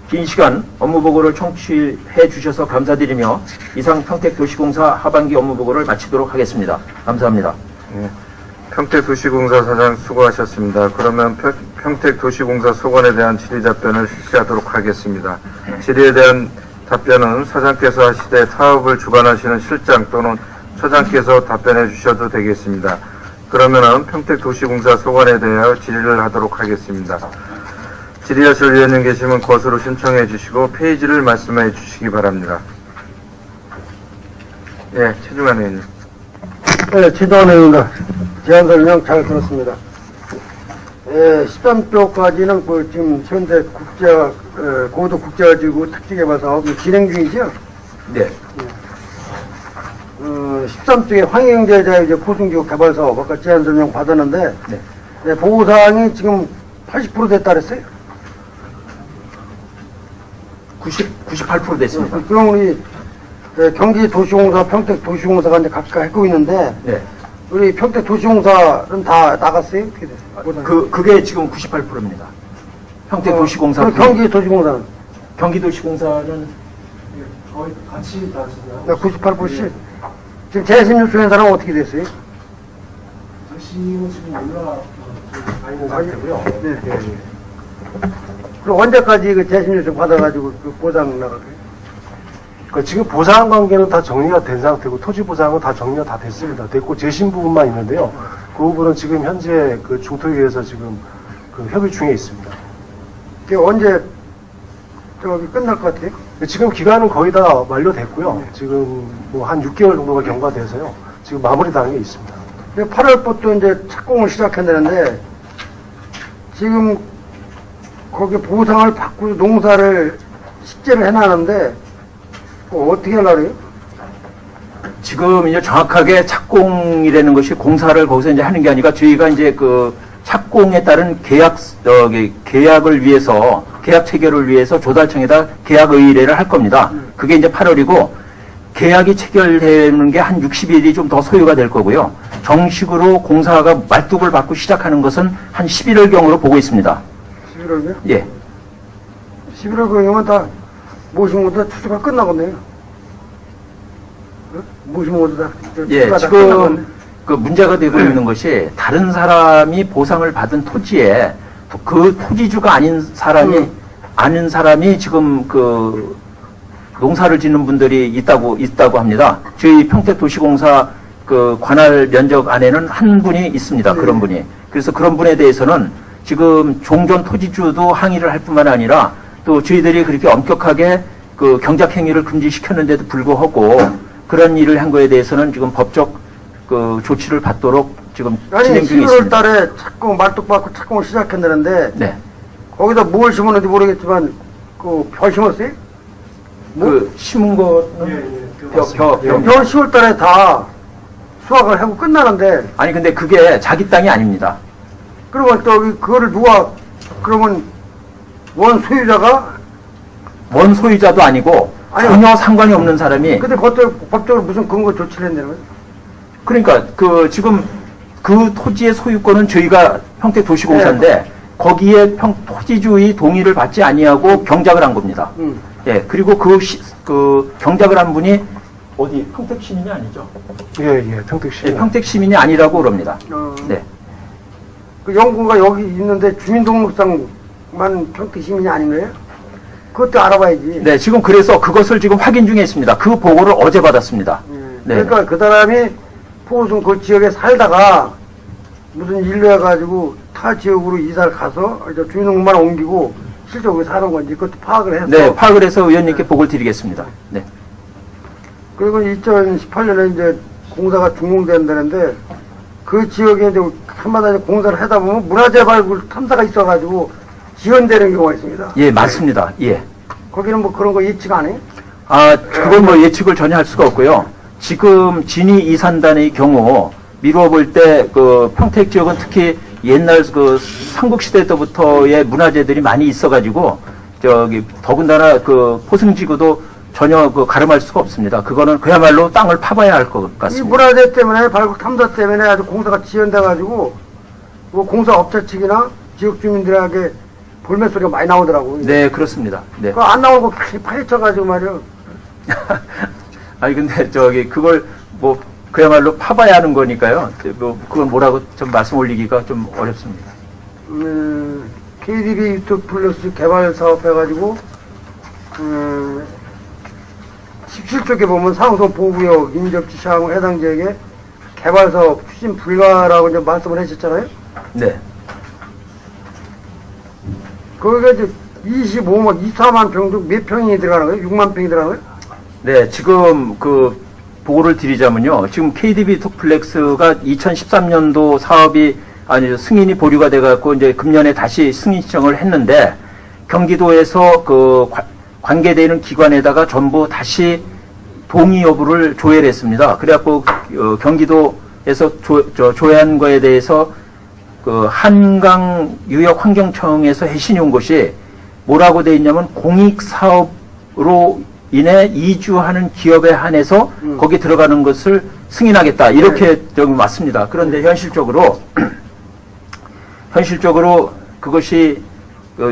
긴 시간 업무보고를 청취해 주셔서 감사드리며 이상 평택도시공사 하반기 업무보고를 마치도록 하겠습니다. 감사합니다. 네. 평택도시공사 사장 수고하셨습니다. 그러면 평택도시공사 소관에 대한 질의 답변을 실시하도록 하겠습니다. 질의에 대한 답변은 사장께서 하시되 사업을 주관하시는 실장 또는 처장께서 답변해 주셔도 되겠습니다. 그러면은 평택도시공사 소관에 대하여 질의를 하도록 하겠습니다. 질의하실 위원님 계시면 것으로 신청해 주시고 페이지를 말씀해 주시기 바랍니다. 예, 최중환 의원님. 네, 최동환 의원입니다. 제안 설명 잘 들었습니다. 13조까지는 지금 현재 고도 국제화지구 특지개발 사업이 진행 중이죠? 네. 13쪽에 황해경제자유지 포승지구 개발 사업 아까 제안 설명 받았는데 네. 네, 보고사항이 지금 80% 됐다 그랬어요? 98% 됐습니다. 그럼 우리 경기도시공사, 평택도시공사가 이제 각각 하고 있는데 네. 우리 평택도시공사는 다 나갔어요? 어떻게 됐어요? 그게 지금 98%입니다. 평택도시공사. 그럼 경기도시공사는? 경기도시공사는 거의 같이 나왔어요. 98%씩? 지금 재신유수행사는 어떻게 됐어요? 신임은 지금 올라가 있는 상태고요. 네. 그럼 언제까지 그 재신유수 받아가지고 그 보상 나갈까요? 지금 보상 관계는 다 정리가 된 상태고 토지 보상은 다 정리가 다 됐습니다. 됐고 재심 부분만 있는데요. 그 부분은 지금 현재 그 중토위에서 지금 그 협의 중에 있습니다. 그게 언제 저기 끝날 것 같아요? 지금 기간은 거의 다 완료됐고요. 지금 뭐 한 6개월 정도가 경과돼서요. 지금 마무리 단계에 있습니다. 8월부터 이제 착공을 시작했는데 지금 거기 보상을 받고 농사를 식재를 해놨는데 어떻게 하려고요? 지금 이제 정확하게 착공이라는 것이 공사를 거기서 이제 하는 게 아니라 저희가 이제 그 착공에 따른 계약을 위해서 계약 체결을 위해서 조달청에다 계약 의뢰를 할 겁니다. 그게 이제 8월이고 계약이 체결되는 게 한 60일이 좀 더 소요가 될 거고요. 정식으로 공사가 말뚝을 받고 시작하는 것은 한 11월경으로 보고 있습니다. 11월이요? 예. 11월경이면 다 모신 것도 추수가 끝나겠네요. 모신 것도 다 예, 추수가 다 지금 끝나겠네. 그 문제가 되고 있는 것이 다른 사람이 보상을 받은 토지에 그 토지주가 아닌 사람이 지금 그 농사를 짓는 분들이 있다고 합니다. 저희 평택도시공사 그 관할 면적 안에는 한 분이 있습니다. 그런 분이. 그래서 그런 분에 대해서는 지금 종전 토지주도 항의를 할 뿐만 아니라 또 저희들이 그렇게 엄격하게 그 경작 행위를 금지시켰는데도 불구하고 그런 일을 한 거에 대해서는 지금 법적 그 조치를 받도록 지금 아니 진행 중에 11월 있습니다. 달에 말뚝 받고 착공을 시작했는데 네. 거기다 뭘 심었는지 모르겠지만 벼 심었어요? 그 심은 거는 벼. 벼 10월 달에 다 수확을 하고 끝나는데 아니 근데 그게 자기 땅이 아닙니다. 그러면 또 그거를 누가 그러면 원 소유자가 원 소유자도 아니고 전혀 상관이 없는 사람이 근데 그것도 법적으로 무슨 근거 조치를 했냐고요? 그러니까 그 지금 그 토지의 소유권은 저희가 평택도시공사인데 거기에 토지주의 동의를 받지 아니하고 경작을 한 겁니다. 예, 그리고 그 경작을 한 분이 어디 평택 시민이 아니죠? 예, 평택시. 네, 평택 시민이 아니라고 그럽니다. 네. 그 연구가 여기 있는데 주민등록상만 평택 시민이 아닌 거예요? 그것도 알아봐야지. 네, 지금 그래서 그것을 지금 확인 중에 있습니다. 그 보고를 어제 받았습니다. 네. 그러니까 그 사람이 포순 그 지역에 살다가 무슨 일로 해가지고 타 지역으로 이사를 가서 이제 주민등록만 옮기고 실적으로 사는 건지 그것도 파악을 해서. 네, 파악을 해서 의원님께 보고를 드리겠습니다. 네. 그리고 2018년에 이제 공사가 준공된다는데 그 지역에 이제 한마디 공사를 하다 보면 문화재 발굴 탐사가 있어가지고 지연되는 경우가 있습니다. 예, 맞습니다. 예. 거기는 뭐 그런 거 예측 안 해요? 아, 그건 뭐 예측을 전혀 할 수가 없고요. 지금 진위 이산단의 경우 미루어 볼 때 그 평택 지역은 특히 옛날 그 삼국시대 때부터의 문화재들이 많이 있어가지고 저기 더군다나 그 포승지구도 전혀 그 가름할 수가 없습니다. 그거는 그야말로 땅을 파봐야 할 것 이 같습니다. 문화재 때문에 발굴 탐사 때문에 아주 공사가 지연돼가지고 뭐 공사 업체 측이나 지역 주민들에게 볼멘 소리가 많이 나오더라고요. 네, 그렇습니다. 네. 그거 안 나오고 파헤쳐가지고 말이요. 아니 근데 저기 그걸 뭐 그야말로 파봐야 하는 거니까요. 뭐 그건 뭐라고 좀 말씀 올리기가 좀 어렵습니다. KDB 유튜브 플러스 개발 사업 해가지고 17쪽에 보면 상송 보구역 인접지 샤워 해당 지역에 개발 사업 추진 불가라고 이제 말씀을 하셨잖아요. 네. 거기가 이제 24만 평 중 몇 평이 들어가는 거예요? 6만 평이 들어가는 거예요? 네, 지금 그 보고를 드리자면요. 지금 KDB 톡플렉스가 2013년도 사업이 승인이 보류가 돼갖고 이제 금년에 다시 승인 신청을 했는데 경기도에서 그 관계되는 기관에다가 전부 다시 동의 여부를 조회했습니다. 그래갖고 경기도에서 조회한 거에 대해서 그 한강유역환경청에서 해신이 온 것이 뭐라고 돼 있냐면 공익사업으로 인해 이주하는 기업에 한해서 거기 들어가는 것을 승인하겠다 이렇게 좀 맞습니다. 그런데 현실적으로 그것이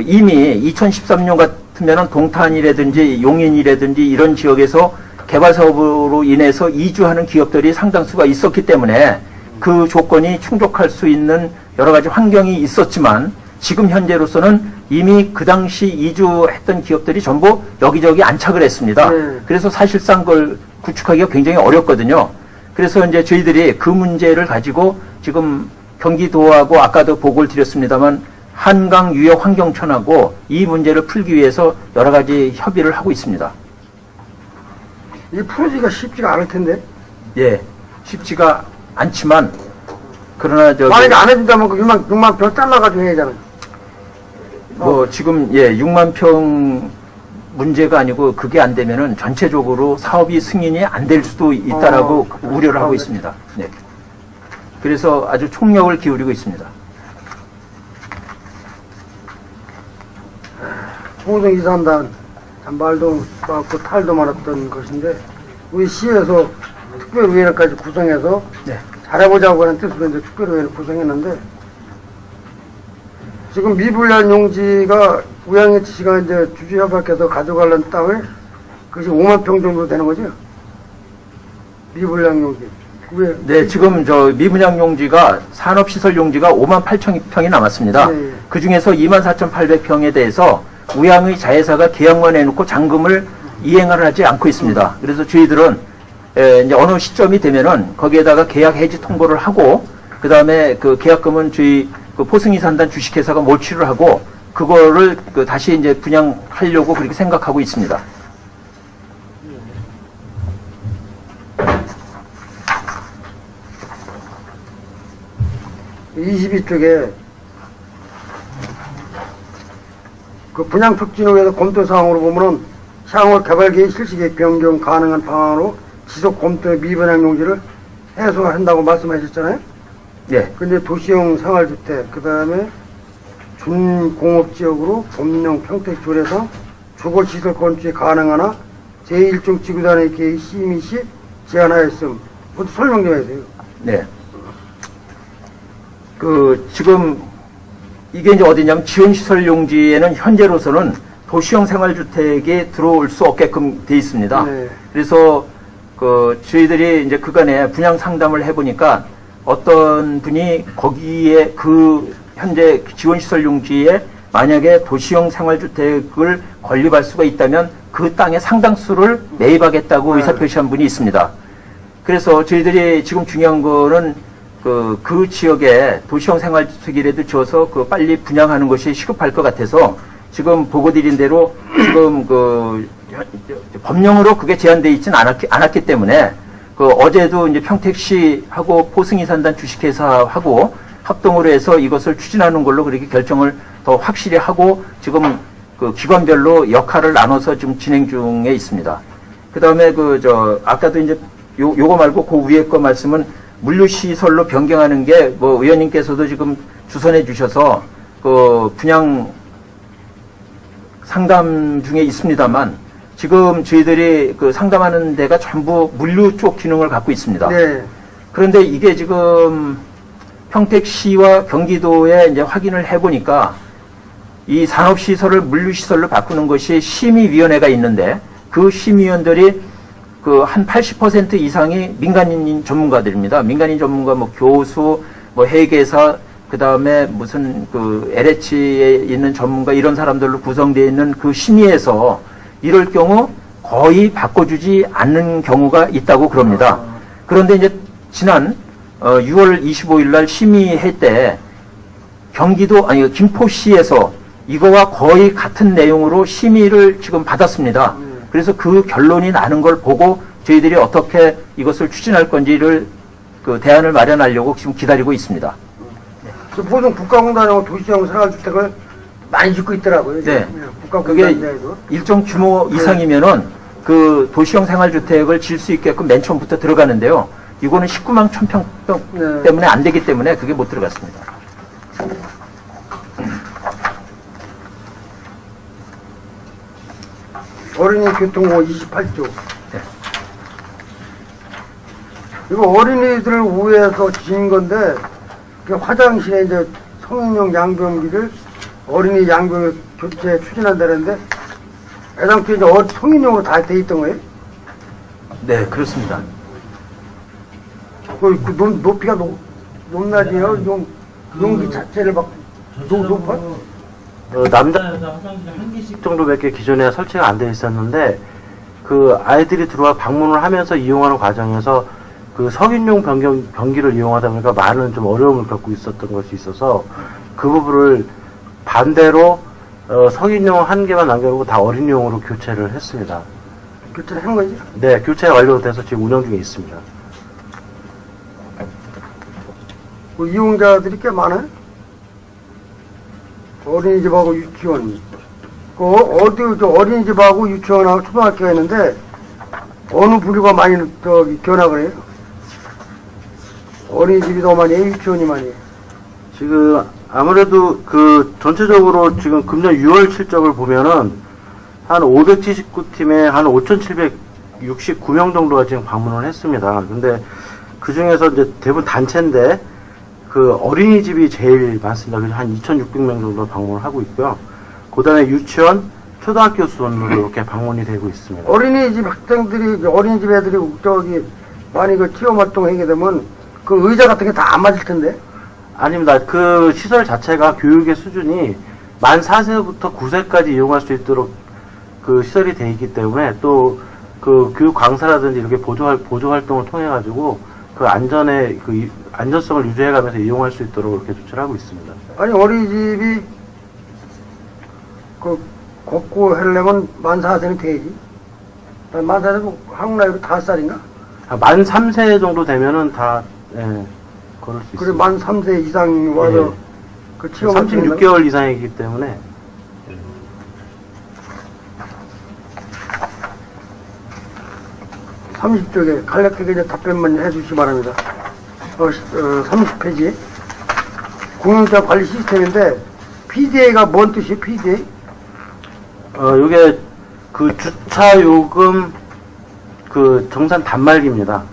이미 2013년 같으면은 동탄이라든지 용인이라든지 이런 지역에서 개발 사업으로 인해서 이주하는 기업들이 상당수가 있었기 때문에 그 조건이 충족할 수 있는 여러 가지 환경이 있었지만 지금 현재로서는 이미 그 당시 이주했던 기업들이 전부 여기저기 안착을 했습니다. 그래서 사실상 그걸 구축하기가 굉장히 어렵거든요. 그래서 이제 저희들이 그 문제를 가지고 지금 경기도하고 아까도 보고를 드렸습니다만 한강유역환경청하고 이 문제를 풀기 위해서 여러 가지 협의를 하고 있습니다. 이 풀어지기가 쉽지가 않을 텐데. 예, 쉽지가 않지만 그러나 만약에 안 해준다면 그 6만 평 잘라가지고 해야 되잖아요. 뭐 지금 6만 평 문제가 아니고 그게 안 되면은 전체적으로 사업이 승인이 안 될 수도 있다라고 우려를 하고 있습니다. 네. 그래서 아주 총력을 기울이고 있습니다. 홍성 이산단 말도 많고 탈도 많았던 것인데 우리 시에서 특별위원회까지 구성해서 네. 잘해보자고 하는 뜻으로 이제 특별위원회 구성했는데 지금 미분양 용지가 우양의 지시가 이제 주주협약해서 가져가려는 땅을 그것이 5만 평 정도 되는 거죠? 미분양 용지. 네, 지금 미분양 용지가 산업시설 용지가 5만 8천 평이 남았습니다. 네. 그 중에서 2만 4,800평에 대해서 우양의 자회사가 계약만 해놓고 잔금을 이행을 하지 않고 있습니다. 그래서 저희들은 이제 어느 시점이 되면은 거기에다가 계약 해지 통보를 하고 그 다음에 그 계약금은 저희 그 포승이 산단 주식회사가 몰취를 하고 그거를 다시 이제 분양하려고 그렇게 생각하고 있습니다. 이 22쪽에 그 분양 촉진을 위해서 검토 사항으로 보면은 향후 개발 계획 실시 계획 변경 가능한 방안으로 지속 검토의 미분양 용지를 해소한다고 말씀하셨잖아요. 네. 근데 도시형 생활주택, 그 다음에 준공업지역으로 범령 평택 조례상 주거시설 건축이 가능하나 제1종 지구단의 계획 심의 시 제한하였음. 그것도 설명 좀 해주세요. 네. 지금 이게 이제 어디냐면 지원시설 용지에는 현재로서는 도시형 생활주택이 들어올 수 없게끔 돼 있습니다. 네. 그래서 저희들이 이제 그간에 분양 상담을 해보니까 어떤 분이 거기에 현재 지원시설 용지에 만약에 도시형 생활주택을 건립할 수가 있다면 그 땅의 상당수를 매입하겠다고 의사표시한 분이 있습니다. 그래서 저희들이 지금 중요한 거는 그 지역에 도시형 생활주택이라도 지어서 빨리 분양하는 것이 시급할 것 같아서 지금 보고 드린 대로 지금 법령으로 그게 제한되어 있지는 않았기 때문에 어제도 이제 평택시하고 포승이산단 주식회사하고 합동으로 해서 이것을 추진하는 걸로 그렇게 결정을 더 확실히 하고 지금 기관별로 역할을 나눠서 지금 진행 중에 있습니다. 그 다음에 아까도 이제 요거 말고 그 위에 거 말씀은 물류시설로 변경하는 게 의원님께서도 지금 주선해 주셔서 분양 상담 중에 있습니다만 지금 저희들이 상담하는 데가 전부 물류 쪽 기능을 갖고 있습니다. 네. 그런데 이게 지금 평택시와 경기도에 이제 확인을 해보니까 이 산업시설을 물류시설로 바꾸는 것이 심의위원회가 있는데 그 심의위원들이 한 80% 이상이 민간인 전문가들입니다. 민간인 전문가 교수, 회계사, 그 다음에 무슨 LH에 있는 전문가 이런 사람들로 구성되어 있는 그 심의에서 이럴 경우 거의 바꿔주지 않는 경우가 있다고 그럽니다. 그런데 이제 지난 6월 25일 날 심의회 때 김포시에서 이거와 거의 같은 내용으로 심의를 지금 받았습니다. 그래서 그 결론이 나는 걸 보고 저희들이 어떻게 이것을 추진할 건지를 대안을 마련하려고 지금 기다리고 있습니다. 보통 국가공단하고 도시형 생활주택을 많이 짓고 있더라고요. 네. 국가공단 그게 내에도. 일정 규모 이상이면은 도시형 생활주택을 질 수 있게끔 맨 처음부터 들어가는데요. 이거는 19만 1000평 네. 때문에 안 되기 때문에 그게 못 들어갔습니다. 어린이 교통보 28조. 네. 이거 어린이들을 우회해서 지은 건데, 화장실에 이제 성인용 양변기를 어린이 양변 교체 추진한다는데, 애당초 이제 성인용으로 다 돼 있던 거예요? 네, 그렇습니다. 높이가 높나지요? 용기 자체를 높아? 남자여자 화장실 한 개씩 정도밖에 기존에 설치가 안 돼 있었는데 아이들이 들어와 방문을 하면서 이용하는 과정에서 성인용 변기를 이용하다 보니까 많은 좀 어려움을 겪고 있었던 것이 있어서 그 부분을 반대로 성인용 한 개만 남겨두고 다 어린이용으로 교체를 했습니다. 교체를 한 거지? 네, 교체가 완료돼서 지금 운영 중에 있습니다. 이용자들이 꽤 많아요? 어린이집하고 유치원. 어린이집하고 유치원하고 초등학교가 있는데, 어느 부류가 많이 견학을 해요? 어린이집이 더 많이 해요? 유치원이 많이 해요? 지금 아무래도 전체적으로 지금 금년 6월 실적을 보면은 한 579팀에 한 5,769명 정도가 지금 방문을 했습니다. 근데 그 중에서 이제 대부분 단체인데, 어린이집이 제일 많습니다. 그래서 한 2,600명 정도 방문을 하고 있고요. 그 다음에 유치원, 초등학교 수원으로 이렇게 방문이 되고 있습니다. 어린이집 학생들이, 어린이집 애들이 많이 체험 활동 하게 되면 의자 같은 게 다 안 맞을 텐데? 아닙니다. 시설 자체가 교육의 수준이 만 4세부터 9세까지 이용할 수 있도록 시설이 되어 있기 때문에 또 교육 강사라든지 이렇게 보조 활동을 통해가지고 안전성을 유지해가면서 이용할 수 있도록 이렇게 조치를 하고 있습니다. 아니, 어린이집이 걷고 하려면 만 4세는 돼야지. 만 4세는 한국 나이로 5살인가? 만 3세 정도 되면은 다, 걸을 수 그래, 있습니다. 만 3세 이상 와서 체험을 36개월 이상이기 때문에. 30쪽에 간략하게 이제 답변만 해주시기 바랍니다. 30페이지. 공용차 관리 시스템인데, PDA가 뭔 뜻이에요, PDA? 요게 주차 요금 정산 단말기입니다.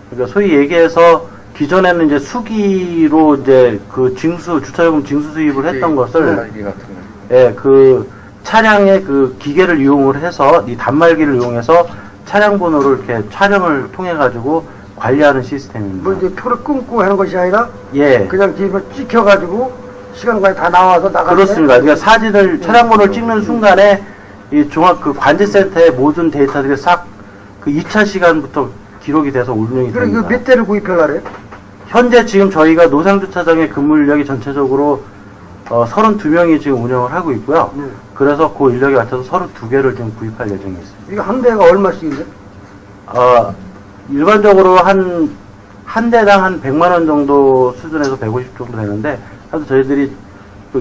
그러니까 소위 얘기해서 기존에는 이제 수기로 이제 주차요금 징수 수입을 했던 것을, 차량의 기계를 이용을 해서 이 단말기를 이용해서 차량 번호를 이렇게 촬영을 통해 가지고 관리하는 시스템입니다. 뭐 이제 표를 끊고 하는 것이 아니라 예. 그냥 뒤로 찍혀가지고 시간까지 다 나와서 나가는. 그렇습니다. 그러니까 사진을 차량 번호를 찍는 순간에 이 종합 그 관제센터의 모든 데이터들이 싹 그 2차 시간부터 기록이 돼서 운영이 그럼 됩니다. 이거 몇 대를 구입하려래? 현재 지금 저희가 노상주차장의 근무 인력이 전체적으로 32명이 지금 운영을 하고 있고요. 네. 그래서 그 인력에 맞춰서 32개를 지금 구입할 예정이 있습니다. 이거 한 대가 얼마씩인데? 일반적으로 한 대당 한 100만 원 정도 수준에서 150 정도 되는데, 하여튼 저희들이 또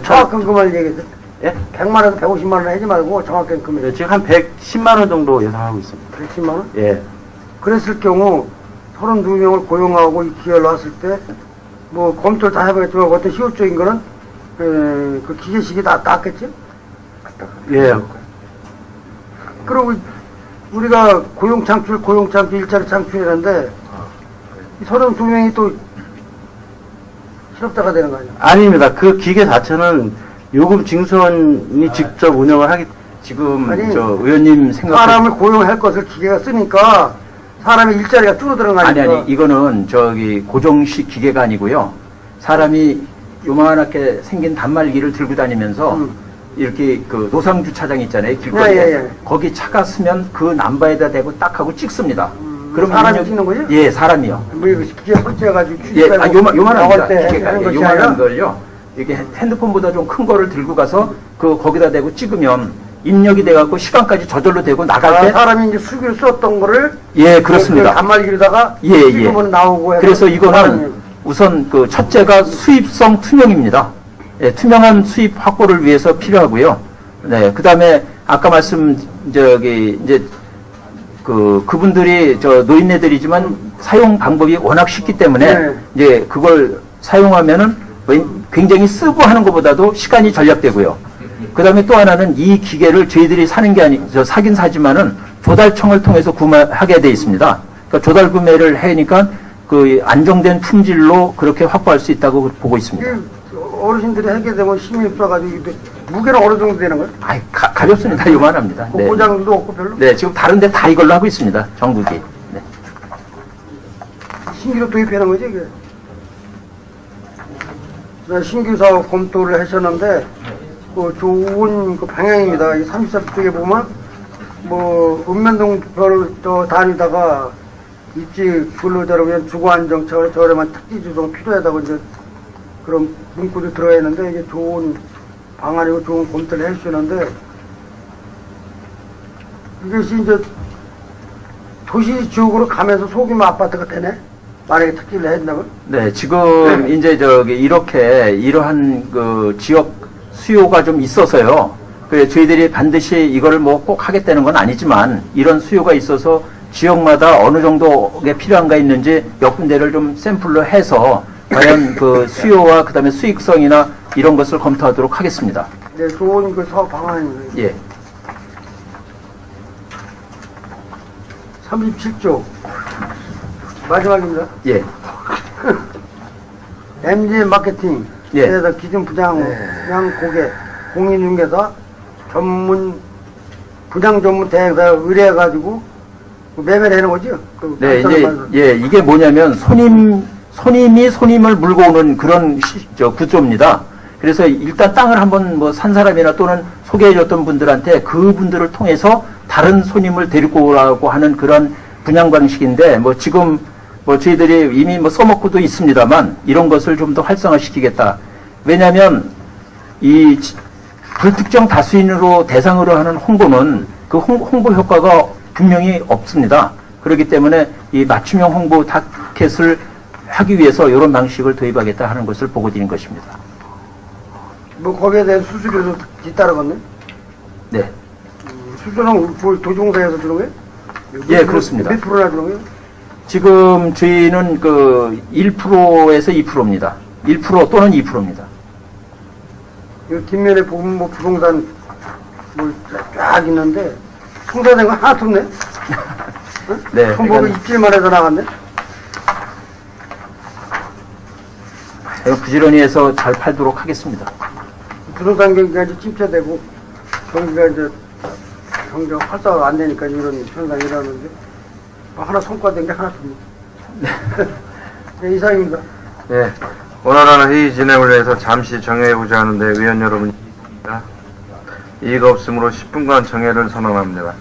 정확한 금액을 얘기해. 예? 100만 원에서 150만 원 하지 말고 정확한 금액. 네, 지금 한 110만 원 정도 예상하고 있습니다. 110만 원? 예. 그랬을 경우 32명을 고용하고 이 기회를 놨을 때 뭐 검토를 다 해보겠지만 어떤 시효적인 거는 그 기계식이 다 땄겠지? 예. 그리고 우리가 고용 창출 일자리 창출이라는데 이 32명이 또 실업자가 되는 거 아니야? 아닙니다. 그 기계 자체는 요금 징수원이 직접 운영을 하기 지금 아니, 저 의원님 생각 사람을 고용할 것을 기계가 쓰니까 사람의 일자리가 줄어드는 거 아니 아니야? 이거는 저기 고정식 기계가 아니고요. 사람이 요만하게 생긴 단말기를 들고 다니면서 이렇게 그 노상 주차장 있잖아요. 길거리에. 예. 거기 차가 쓰면 그 남바에다 대고 딱 하고 찍습니다. 그럼 사람이 입력- 찍는 거죠? 예, 사람이요. 뭐 이거 기계 설치해가지고 예, 요만합니다. 나올 때 기계가 하는 것이 요만한 아니라 걸요. 이게 핸드폰보다 좀 큰 거를 들고 가서 그 거기다 대고 찍으면 입력이 돼갖고 시간까지 저절로 되고 나갈 때 사람이 이제 수기로 썼던 거를 예, 그렇습니다. 단말기로다가 예. 찍으면 나오고 해서 그래서 이거는 사람이 우선 그 첫째가 수입성 투명입니다. 예, 투명한 수입 확보를 위해서 필요하고요. 네, 그 다음에 아까 이제 그분들이 저 노인네들이지만 사용 방법이 워낙 쉽기 때문에 네. 이제 그걸 사용하면은 굉장히 쓰고 하는 것보다도 시간이 절약되고요. 그 다음에 또 하나는 이 기계를 저희들이 사는 게 사긴 사지만은 조달청을 통해서 구매하게 돼 있습니다. 그러니까 조달 구매를 하니까 그 안정된 품질로 그렇게 확보할 수 있다고 보고 있습니다. 이게 어르신들이 하게 되면 힘이 없어가지고 이게 무게는 어느 정도 되는 거예요? 아이, 가볍습니다. 요만합니다. 네. 고장도 없고 별로? 네, 지금 다른 데 다 이걸로 하고 있습니다. 전국이. 네. 신규로 도입하는 거지 이게? 신규 사업 검토를 하셨는데 좋은 그 방향입니다. 이 34 쪽에 보면 뭐 읍면동 별 다니다가 입지 근로자로 그냥 주거안정처 저렴한 특기 주소가 필요하다고 이제 그런 문구도 들어가 있는데 이게 좋은 방안이고 좋은 검토를 해주시는데 이것이 이제 도시 지역으로 가면서 소규모 아파트가 되네? 만약에 특기를 해준다면? 네, 지금 이제 이렇게 이러한 그 지역 수요가 좀 있어서요. 그래 저희들이 반드시 이거를 뭐 꼭 하겠다는 건 아니지만 이런 수요가 있어서 지역마다 어느 정도가 필요한가 있는지 몇 군데를 좀 샘플로 해서 과연 그 수요와 그다음에 수익성이나 이런 것을 검토하도록 하겠습니다. 네, 좋은 그 사업 방안이네요. 예. 37조. 마지막입니다. 예. MG 마케팅. 예. 그래서 기준 부장 고객, 공인중개사, 분양 전문 대행사 의뢰해가지고 매매를 해는 거죠? 그 네, 이제, 말씀하신. 예, 이게 뭐냐면, 손님이 손님을 물고 오는 그런 구조입니다. 그래서 일단 땅을 한번 뭐 산 사람이나 또는 소개해줬던 분들한테 그분들을 통해서 다른 손님을 데리고 오라고 하는 그런 분양 방식인데, 뭐 지금 뭐 저희들이 이미 뭐 써먹고도 있습니다만, 이런 것을 좀 더 활성화시키겠다. 왜냐면, 이 불특정 다수인으로 대상으로 하는 홍보는 그 홍보 효과가 분명히 없습니다. 그렇기 때문에 이 맞춤형 홍보 타켓을 하기 위해서 이런 방식을 도입하겠다 하는 것을 보고 드린 것입니다. 뭐 거기에 대한 수수료도 뒤따르겠네? 네. 수수료는 도중공사에서 주는 거예요? 예, 그렇습니다. 몇 프로나 주는 거예요? 지금 저희는 그 1%에서 2%입니다. 1% 또는 2%입니다. 이 뒷면에 보면 뭐 부동산 뭐 쫙 있는데 통과된 거 하나도 없네? 네. 뭐 그러니까 입질만 해서 나갔네? 부지런히 해서 잘 팔도록 하겠습니다. 부동산 경기가 이제 침체되고 경기가 이제 경제 활성화가 안 되니까 이런 현상이 일어나는데 하나 성과된 게 하나 줍니다. 네, 이상입니다. 예, 오늘은 회의 진행을 위해서 잠시 정회해보자 하는데 의원 여러분이 이의가 없으므로 10분간 정회를 선언합니다.